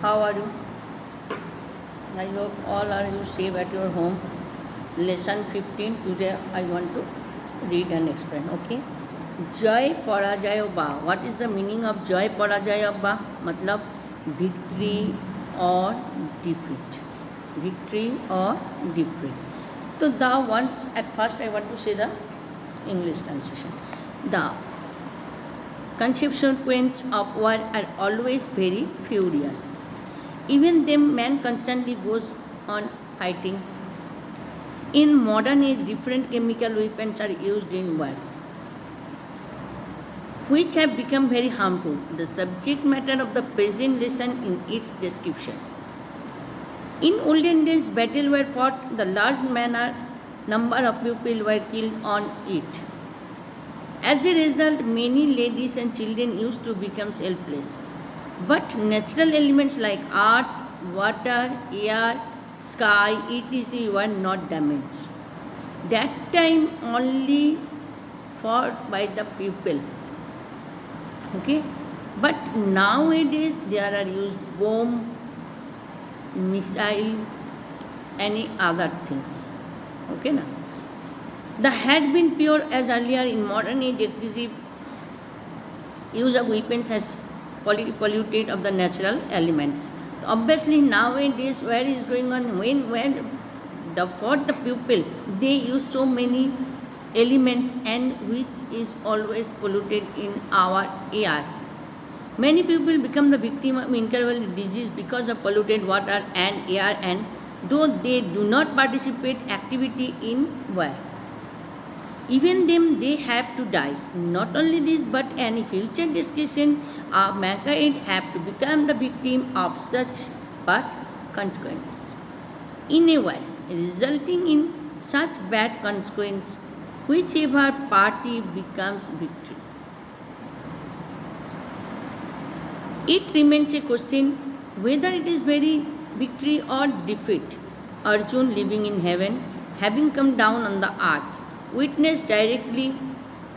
How are you? I hope all are you safe at your home. Lesson 15. Today I want to read and explain. Okay. Joy Parajaya Ba. What is the meaning of Joy Parajaya Ba? मतलब victory or defeat. Victory or defeat. So the once at first I want to say the English translation. The consequences of war are always very furious. Even then, man constantly goes on fighting. In modern age, different chemical weapons are used in wars, which have become very harmful. The subject matter of the present lesson in its description. In olden days, battles were fought. The large number of people were killed on it. As a result, many ladies and children used to become helpless. But natural elements like earth, water, air, sky, etc. were not damaged. That time only fought by the people. Okay? But nowadays there are used bomb, missile, any other things. Okay now? The had been pure as earlier in modern age excessive use of weapons has polluted of the natural elements. So obviously nowadays where is going on when the for the people they use so many elements and which is always polluted in our air. Many people become the victim of incurable disease because of polluted water and air and though they do not participate activity in war. Even them, they have to die. Not only this, but any future discussion of mankind have to become the victim of such bad consequences. In a way, resulting in such bad consequence, whichever party becomes victory. It remains a question whether it is very victory or defeat. Arjun living in heaven, having come down on the earth, witnessed directly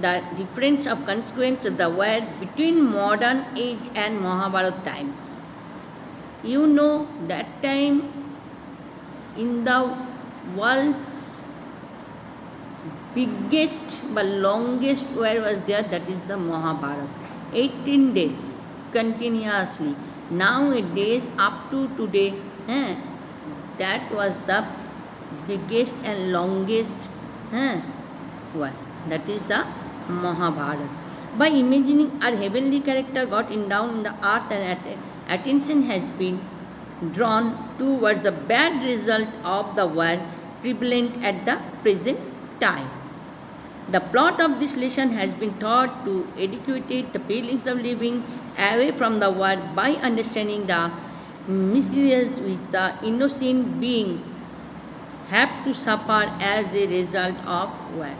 the difference of consequence of the war between modern age and Mahabharata times. You know that time in the world's biggest but longest war was there, that is the Mahabharata. 18 days continuously. Nowadays up to today, that was the biggest and longest one. That is the Mahabharata. By imagining our heavenly character got down in the earth and attention has been drawn towards the bad result of the war prevalent at the present time. The plot of this lesson has been thought to educate the feelings of living away from the war by understanding the miseries which the innocent beings have to suffer as a result of war.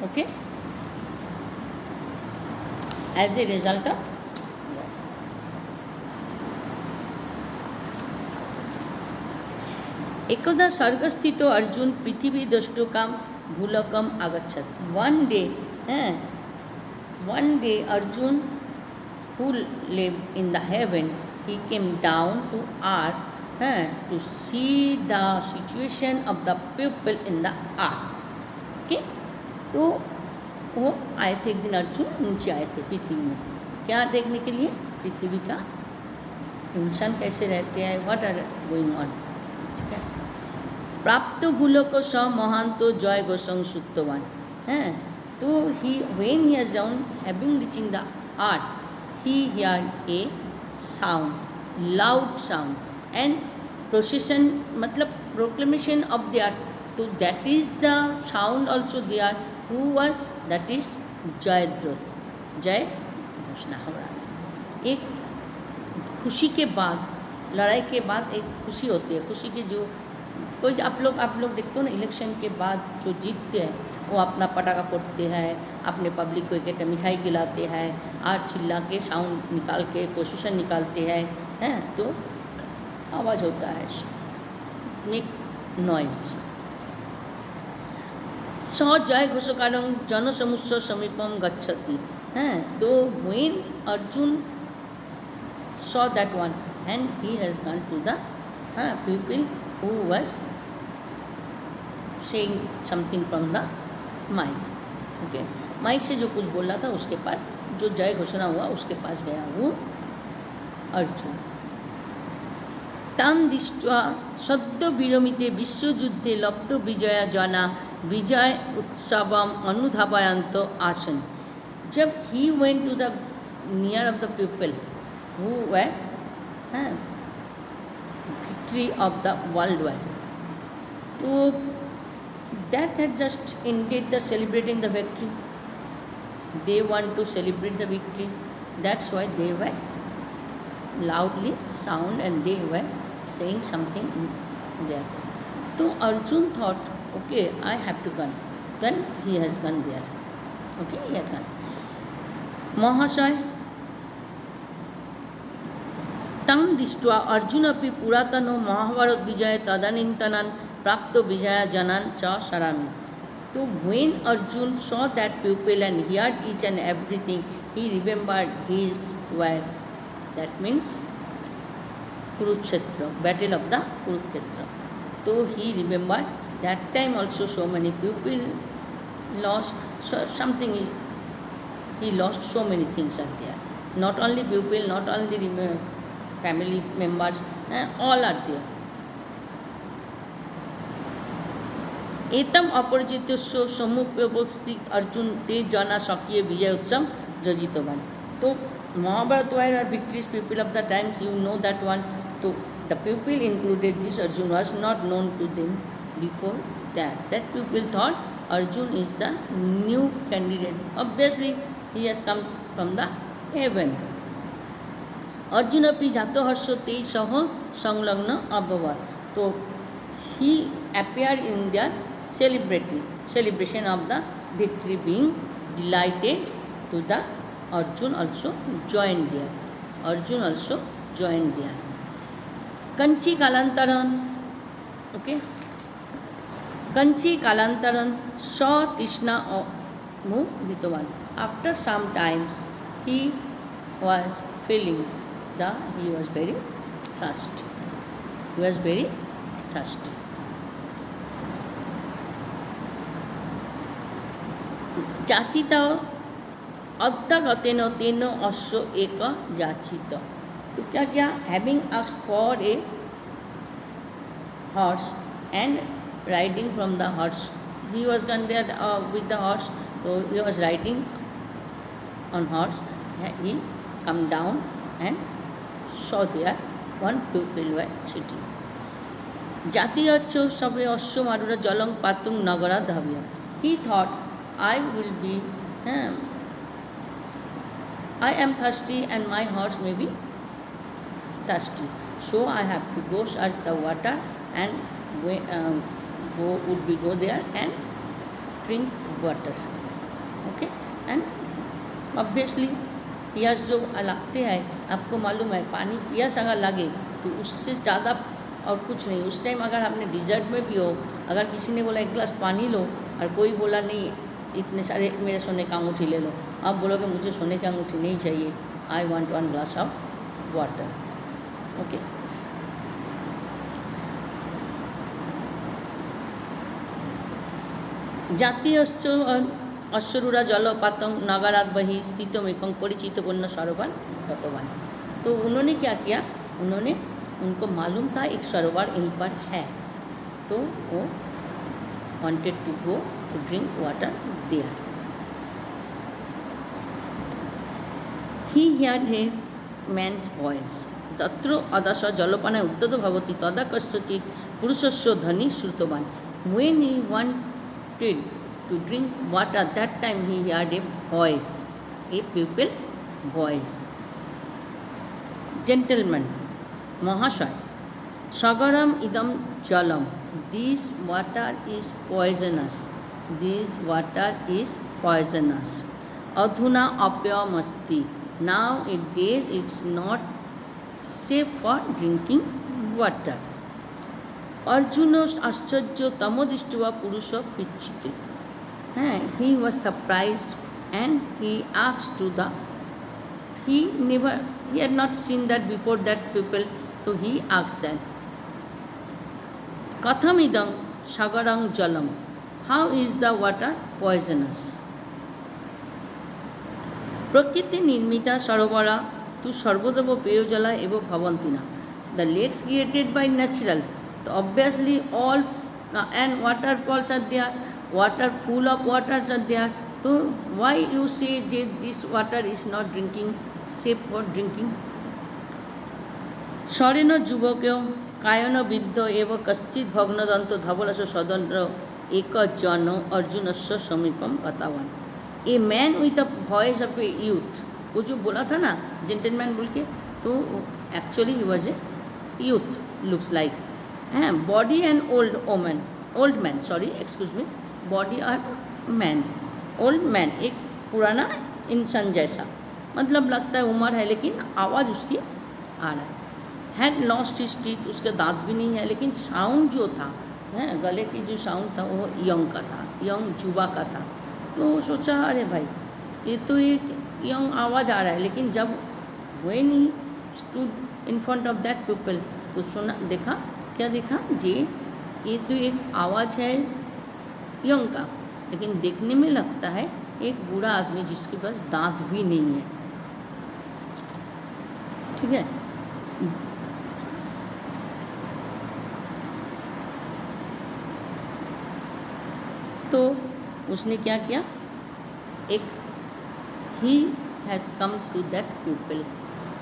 Okay? As a result of war. एकदा स्वर्गस्थितो अर्जुन पृथ्वी दृष्टोकाम भूलकम आगच्छत. One day Arjun, who lived in the heaven, he came down to earth to see the situation of the people in the earth. Okay? तो वो आए थे एक दिन अर्जुन नीचे आए थे पृथ्वी में. क्या देखने के लिए? पृथ्वी का इंसान कैसे रहते हैं, व्हाट आर गोइंग ऑन. ठीक है. प्राप्त भूलोक स महांतो जय गोसंग सुत्तवान. तो he when he has down having reaching the earth he hear a sound, loud sound and procession मतलब proclamation of the earth. So that is the sound also there. Who was? That is Jayadratha. जय घोषणा हो रहा है. एक खुशी के बाद, लड़ाई के बाद एक खुशी होती है. खुशी की जो कोई आप लोग देखते हो ना, इलेक्शन के बाद जो जीतते हैं वो अपना पटाखा फोड़ते हैं, अपने पब्लिक को एक मिठाई खिलाते हैं और चिल्ला के साउंड निकाल के पोजीशन निकालते हैं तो आवाज़ होता है, मेक नॉइज. स जय घोषकारं जनसमुच्च समीपम गच्छति. तो when Arjun saw that one, and he has gone to the pupil who was saying something from the mic. Okay, mic से जो कुछ बोल रहा था उसके पास, जो जय घोषणा हुआ उसके पास गया वो अर्जुन। तान दृष्ट्वा सद्य विरमिते विश्वयुद्धे लब्ध विजया जना विजय उत्सवम अनुधावयन्त आसन। जब ही went to the near of the people who were victory of the world war, तो that had just ended the celebrating the victory. They want to celebrate the victory. That's why they were loudly sound and they were saying something there. So Arjun thought, okay, I have to gun. Then he has gone there. Okay, he had gone. Mahasaya तं दृष्ट्वा अर्जुनपि पुरातनो महाभारत विजय तदानीन्तनान् प्राप्त विजया जनान् च सरामि। तो when Arjun saw that pupil and heard each and everything, he remembered his war. That means Kurukshetra, battle of the Kurukshetra. So he remembered that time also so many people lost, so something he lost, so many things are there. Not only pupil, not only family members, all are there. एतम अपरिचितस्य समुपस्थित अर्जुन ते जना स्वकीय विजय उत्सव जजितवान। तो महाभारत वार are victorious people of the times, you know that one. So the people included this Arjun was not known to them before that. That people thought Arjun is the new candidate. Obviously he has come from the heaven. Arjun अपि जातहर्ष ते सह संलग्न अभवत्। तो he appeared in their celebration of the victory, being delighted to the Arjun also joined there. Arjun also joined there. Kanchi कालांतरन, okay, Kanchi कालांतरन स तृष्णा मुहितवान। After some times he was feeling that he was very thirsty. He was very thirsty. जाचित अद्यगतेन तेन अश्व एक जाचित। तो क्या किया? Having asked for a horse and riding from the horse, he was gone there with the horse. तो he was riding on horse, he come down and saw there one people were sitting. जाति अच्छो सबे अश्व मारुरा जलंग पातुंग नगरा धाव्य। He thought I will be, I am thirsty and my horse may be thirsty. So I have to go search the water and go there and drink water. Okay, and obviously प्यास जो लगते हैं, आपको मालूम है पानी प्यास अगर लगे तो उससे ज़्यादा और कुछ नहीं। उस टाइम अगर आपने डिज़र्ट में भी हो, अगर किसी ने बोला एक गिलास पानी लो और कोई बोला नहीं इतने सारे मेरे सोने का अंगूठी ले लो, आप बोलोगे मुझे सोने की अंगूठी नहीं चाहिए, I want 1 glass of water. Okay, जातीय अश्वरूरा जलपातं नगरात बहि स्थितमेकं परिचित वन्य सरोवर गतवान। तो उन्होंने क्या किया, उन्होंने उनको मालूम था एक सरोवर यहीं पर है, तो वो wanted to go to drink water there. He heard a man's voice. तत्र अदश जलपाने उद्यत भवति तदा कस्यचित् पुरुषस्य ध्वनि श्रुतवान्। When he wanted to drink water, that time he heard a voice, a pupil voice. Gentlemen, Mahasaya, Sagaram idam jalam. This water is poisonous. This water is poisonous. Adhuna apyamasti. Nowadays it's not safe for drinking water. Arjuna ascharya tamodishtiva purusha pichite. He was surprised and he asked to the he had not seen that before that people, so he asked that. Kathamidang sagarang jalam. How is the water poisonous? Prakriti nirmita sarovara tu sarvodava peyojala eva bhavantina. The lakes created by natural, so obviously all and waterfalls are there, water full of waters are there. So why you say this water is not drinking, safe for drinking? Sarena jubakyo kayana viddha eva kaschit bhagnadanto dhavalasya sadandra eka jano arjunasya samipam gatavan. A man with the voice of a youth, वो जो बोला था ना gentleman बोल के, तो actually he was a youth looks like हैं. Body and old man sorry excuse me, body और मैन, ओल्ड मैन एक पुराना इंसान जैसा, मतलब लगता है उम्र है लेकिन आवाज़ उसकी आ रहा है. हैड लॉस्ट हिज टीथ, उसके दांत भी नहीं है लेकिन साउंड जो था हैं गले की जो साउंड था वो यंग का था, यंग जुबा का था. तो सोचा अरे भाई ये तो एक यंग आवाज़ आ रहा है, लेकिन जब when he stood in front of that people, तो सुना देखा, क्या देखा जी, ये तो एक आवाज़ है यंग का, लेकिन देखने में लगता है एक बूढ़ा आदमी जिसके पास दांत भी नहीं है. ठीक है. तो उसने क्या किया, एक ही has come to that people,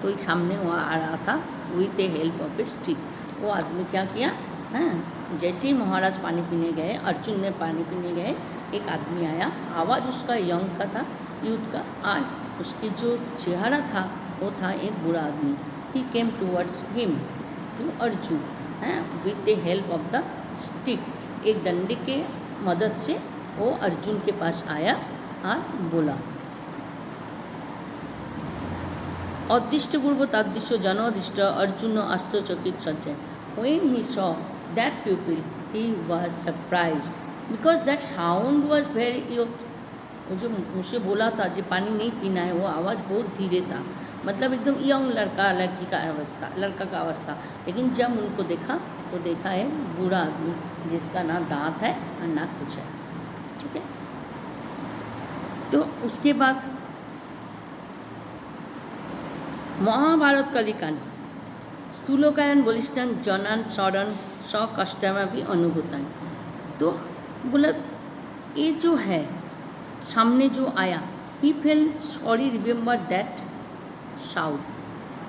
तो एक सामने वहाँ आ रहा था with a help of a stick. वो आदमी क्या किया, हाँ, जैसे ही महाराज पानी पीने गए, अर्जुन ने पानी पीने गए, एक आदमी आया, आवाज़ उसका यंग का था, यूथ का, और उसके जो चेहरा था वो था एक बूढ़ा आदमी. ही केम टूवर्ड्स हिम टू अर्जुन, हाँ, with a help of the stick, एक डंडे के मदद से वो अर्जुन के पास आया और बोला. अदृष्ट पूर्व तादृश्य जनअदृष्ट अर्जुन आश्चर्यचकित सज्जन. When he saw that pupil, he was surprised because that sound was very youth. वो जो मुझसे बोला था जो पानी नहीं पीना है, वो आवाज़ बहुत धीरे था, मतलब एकदम यंग लड़का लड़की का आवाज़ था, लड़का का आवाज़ था. लेकिन जब उनको देखा तो देखा है बूढ़ा आदमी जिसका ना दांत है और ना कुछ है. ठीक है. तो उसके बाद महाभारत कलिकान स्थूलकायन बलिष्ठन जनान शरण स कष्टमा भी अनुभूतान. तो बोला ये जो है सामने जो आया, he fail sorry remember that sound.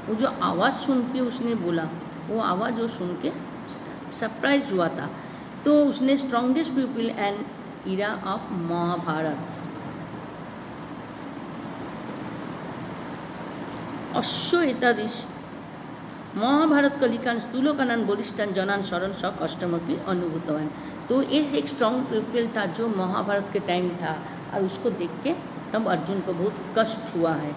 वो जो आवाज़ सुन के उसने बोला, वो आवाज़ जो सुन के सरप्राइज हुआ था. तो उसने strongest people and era of Mahabharata अश्व एतादृश महाभारत कलिकान स्थूलकानन बलिष्ठान जनान शरण स कष्टमपि अनुभूतवान. तो ये एक स्ट्रॉन्ग पीपल था जो महाभारत के टाइम था, और उसको देख के तब अर्जुन को बहुत कष्ट हुआ है.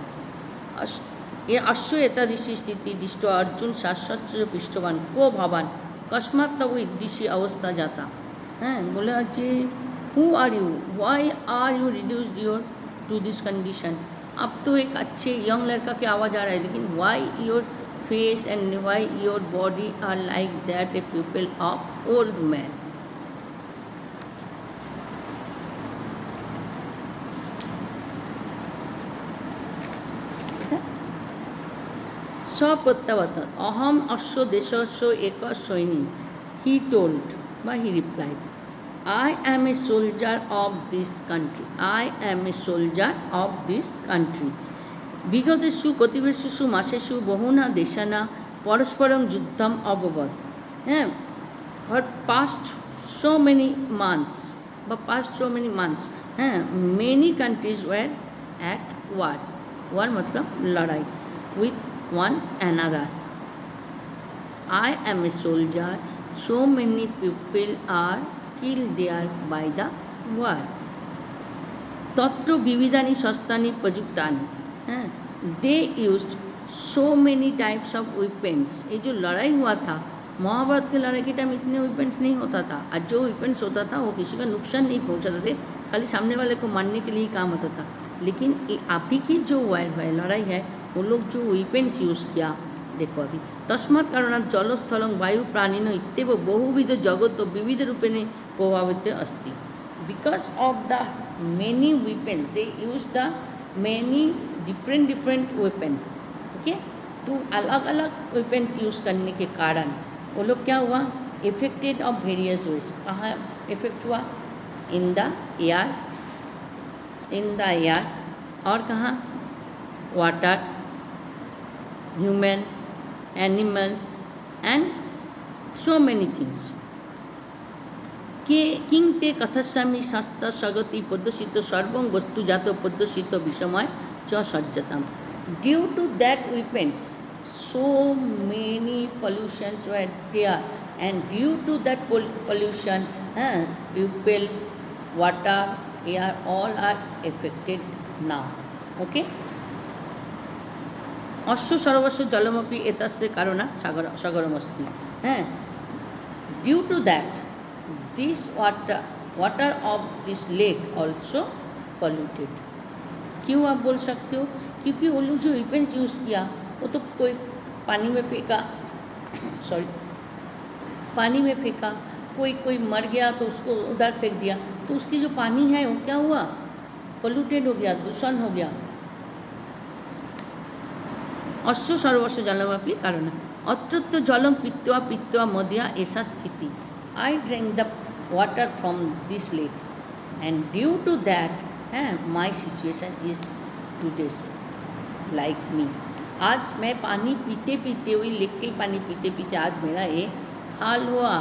ये अश्व एतादृशी स्थिति दृष्ट अर्जुन शास्त्र पृष्ठवान को भवान कस्मात तब ईदृशी अवस्था जाता. हैं बोला जी who are you, why are you reduced your to this condition. अब तो एक अच्छे यंग लड़का की आवाज़ आ रहा है, लेकिन why your face and why your body are like that a people of old man. सप्रत्यावर्त अहम अश्व देशस्व एक सैनिक. ही टोल्ड बा he replied, I am a soldier of this country. I am a soldier of this country. विगतेषु कतिपयेषु मासेषु बहुना देशाना परस्परं युद्धम अभवत्. For past so many months, many countries were at war. War मतलब लड़ाई with one another. I am a soldier. So many people are killed there by the war. तत्र विविधानि शस्त्राणि प्रयुक्तानि. They used so many types of weapons. ये जो लड़ाई हुआ था महाभारत के लड़ाई के टाइम इतने वेपन्स नहीं होता था, और जो वेपन्स होता था वो किसी का नुकसान नहीं पहुंचाते थे, खाली सामने वाले को मारने के लिए ही काम होता था. लेकिन अभी की जो वार है लड़ाई है वो लोग जो वेपन्स यूज़ किया देखो अभी तस्मात् कारणात् जलस्थलं वायु प्राणिनो इत्येव बहुविध जगत् विविध रूपेण प्रभावित अस्ति because of the many weapons they use the many different weapons okay. तो अलग अलग वेपन्स यूज़ करने के कारण वो लोग क्या हुआ इफेक्टेड ऑफ वेरियस वेज। कहाँ इफेक्ट हुआ इन द एयर और कहाँ water human animals and so many things के किंग ते कथस्यामि शास्त्र सगति प्रदर्शित सर्वं वस्तुजात प्रदर्शित विषमय च सज्जतम। Due to that weapons so many pollutions were there and due to that pollution people water air all are affected now okay। अश्व सरोवरस्य जलमपि एतस्य कारणात् सागरमस्ति due to that this water of this lake also polluted. क्यों आप बोल सकते हो क्योंकि वो लोग जो वेपन्स यूज़ किया वो तो कोई पानी में फेंका पानी में फेंका कोई मर गया तो उसको उधर फेंक दिया तो उसकी जो पानी है वो क्या हुआ पोल्यूटेड हो गया दूषण हो गया। अश्व सर्वस्व जलमपि कारण अत्रत्य जलम पीत्वा मदिया ऐसा स्थिति। I drink the water from this lake and due to that my situation is today's like me. आज मैं पानी पीते पीते हुई लेक के पानी पीते पीते आज मेरा ये हाल हुआ।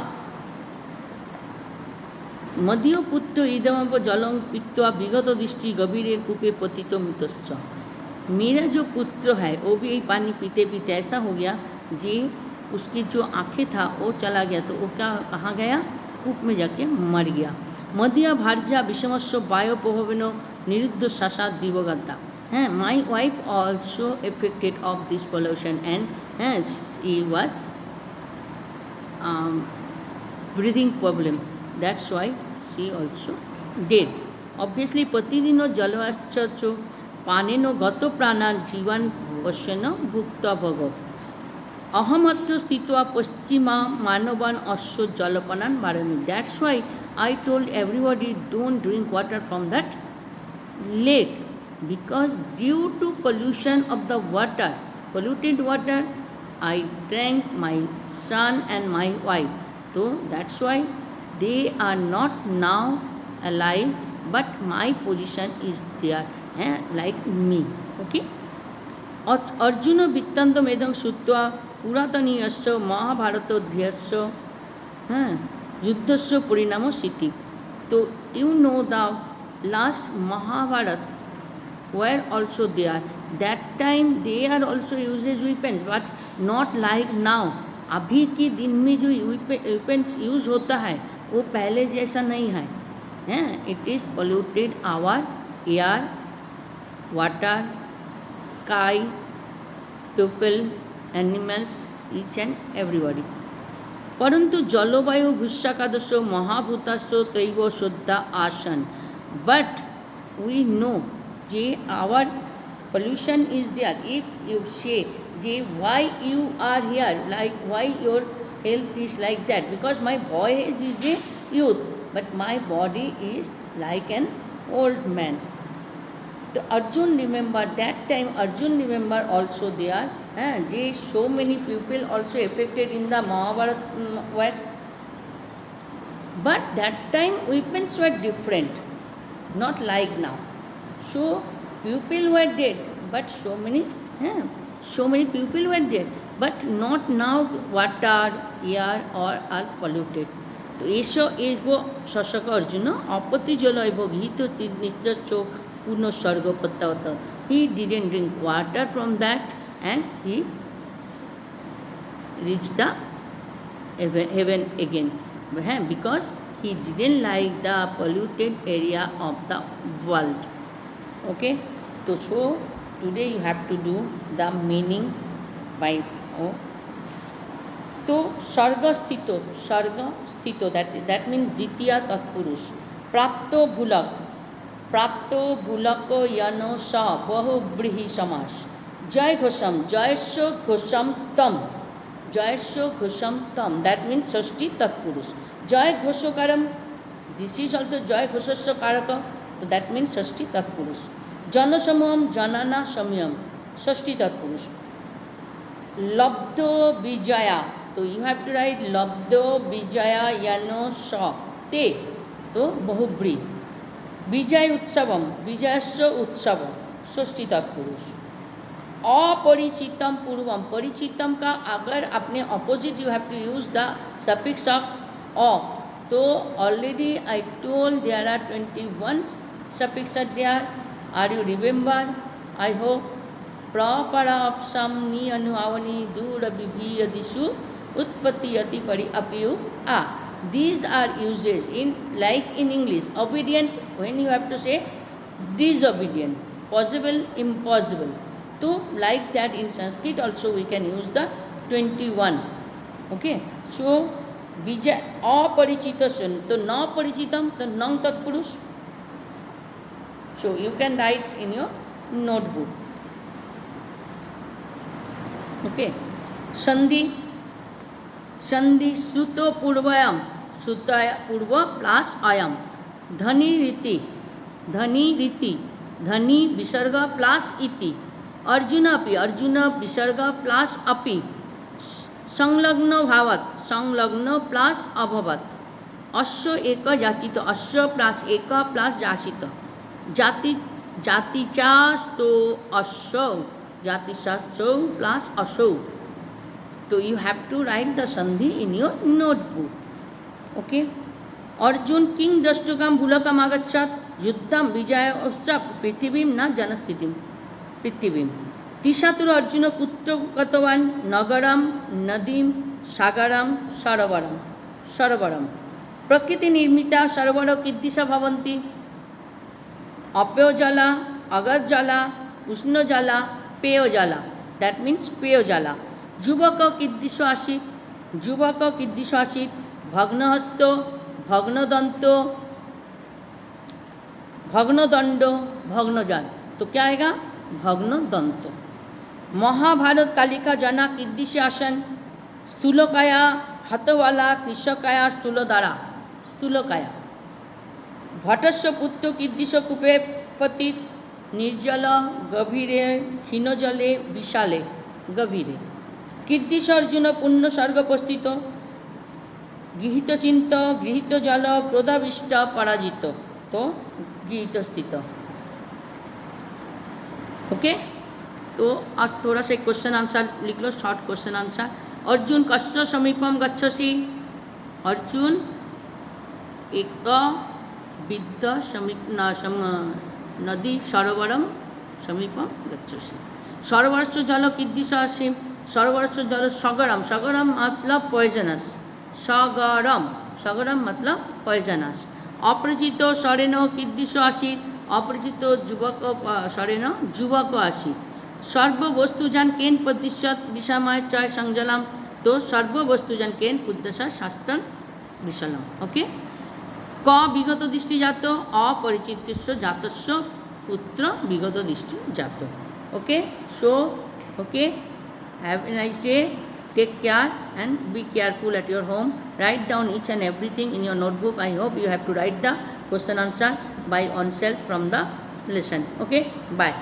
मदीय पुत्र इदमप जलं पीत्वा विगत दृष्टि गभीरे कूपे पतितो मृतश्च। मेरा जो पुत्र है वो भी यही पानी पीते पीते ऐसा हो गया जी उसकी जो आँखें था वो चला गया तो वो क्या कहाँ गया कूप में जाके मर गया। मदीय भार्या विषमस्व वायु प्रभावेन निरुद्ध शासा दिवगता। My wife also affected of this pollution and she was breathing problem. That's why she also dead. Obviously, प्रतिदिनो जलवाश्च पानेनो गतो प्राणान् जीवान् पश्यन् भुक्त्वा भगव। अहमत्र स्थित्वा पश्चिमा मानवान् अश्व जलपानान् वारयामि। That's why I told everybody don't drink water from that lake. Because due to pollution of the water, polluted water, I drank my son and my wife. So that's why they are not now alive, but my position is there, like me. Okay. Arjun वृत्तान्तमेदं श्रुत्वा पुरातनीयस्य महाभारतोऽध्यस्य युद्धस्य परिणामस्थिति। तो you know the last Mahabharata were also there. That time they are also used as weapons, but not like now. अभी के दिन में जो weapons use होता है वो पहले जैसा नहीं है It is polluted our air, water, sky, people, animals, each and everybody. परंतु जलवायु भूषाकादश महाभूतासो तैव शुद्धा आसन. But we know J our pollution is there. If you say J why you are here, like why your health is like that, because my voice is a youth but my body is like an old man. So Arjun remember that time, Arjun remember also there J so many people also affected in the Mahabharata war. But that time weapons were different, not like now. So people were dead, but so many people were dead, but not now water, air or are polluted. तो ऐसा वो शशक अर्जुन अपति जल गीत निश्चय चोक पूर्ण स्वर्ग पत्ता. He didn't drink water from that and he reached the heaven again because he didn't like the polluted area of the world. Okay, so today you have to do the meaning by तो सर्ग स्थितो that means द्वितीय तत्पुरुष. प्राप्तो भूलक यनो स बहुब्रीहि समास. Jai Ghosham, Jayasya Ghosham Tam. Jayasya Ghosham Tam. That means Shashti Tatpurush. Jay Ghoshokaram. This is also Jay Ghosasya Karaka. So that means Shashti Tatpurush. Janasamuam, Janana Samyam. Shashti Tatpurush. Labdo Vijaya. So you have to write Labdo Vijaya Yano Sha. Te. So Bahubri. Vijay Utsavam. Vijayasya Utsavam. Shashti Tatpurush. अपरिचितम पूर्वम परिचितम का अगर अपने opposite you have to use the suffix of a तो already I told there are 21 suffix are there are you remember I hope प्रपरा अपसम नि अनु आवनी दूर विभि दिशु उत्पत्ति अति परि अपियु आ these are uses in like in English obedient when you have to say disobedient possible impossible. So like that in Sanskrit also we can use the 21. Okay. So Vijay aparichitasya. So na parichitam. So nang tatpurush. So you can write in your notebook. Okay. Sandhi. Sandhi suto purvayam. Sutaya purva plus ayam. Dhani riti. Dhani riti. Dhani visarga plus iti. अर्जुनापि Arjun विसर्ग plus अपि संलग्न भावात् संलग्न plus अभवत् अश्व एक याचित अश्व plus एक plus याचित जाति जाति चास्तो अश्व जाति शास्त्र प्लस अशौ. तो you have to write the sandhi in your notebook. Okay. Arjun किं द्रष्टुकाम भूलकम आगच्छत् युद्धम विजय उत्सव पृथिवीं न जनस्थितिम पृथिवीं. तिशातुर अर्जुन पुत्र गतवान नगरम नदीम सागरम सरोवरम सरोवरम. प्रकृति निर्मिता सरोवर कीदृशा भवन्ति अपेय जला अगध जला उष्ण जला पेय जला. दैट मीन्स पेय जला. युवक कीदृश आसीत् युवक कीदृश आसीत् भग्नहस्त भग्नदंत भग्नदंड भग्नजाल. तो क्या आएगा भग्न दंत. महाभारत कालिका जना कीदृशे आसन स्थूलकाया हाथवाला कृषकाया स्थूलधारा स्थूलकाया. भटस्य पुत्र कीदृश कूपे पतित निर्जल गभीरे क्षीणजले विशाले गभीरे. कीदृश अर्जुन पुण्य स्वर्गोपस्थित गृहीत चिंत गृहीत जल क्रोधाविष्ट पराजित. तो गृहीत स्थित. ओके. तो अब थोड़ा सा क्वेश्चन आंसर लिख लो. Short question answer. अर्जुन कस्य समीपम गच्छसि अर्जुन एक विद्ध नदी सरोवरम समीपम गच्छसि. सरोवरस्य जल कीदृश आसी सरोवरस्य जल सगरम सगरम मतलब पॉइजनस सगरम सगरम मतलब पॉइजनस. अपरिचित शरेण कीदृश आसी अपरिचित युवक शरेण युवक आसी. सर्ववस्तुजान केन पदृश्यत विषामय चय संजलम. तो सर्ववस्तुजान केन पुद्दशा शास्त्रन विशलम. ओके. क विगत दृष्टि जात अपरिचितस्य जातस्य पुत्र विगत दृष्टि जात. Okay. So okay. Have a nice day. Take care and be careful at your home. Write down each and everything in your notebook. I hope you have to write the question answer by oneself from the lesson. Okay. Bye.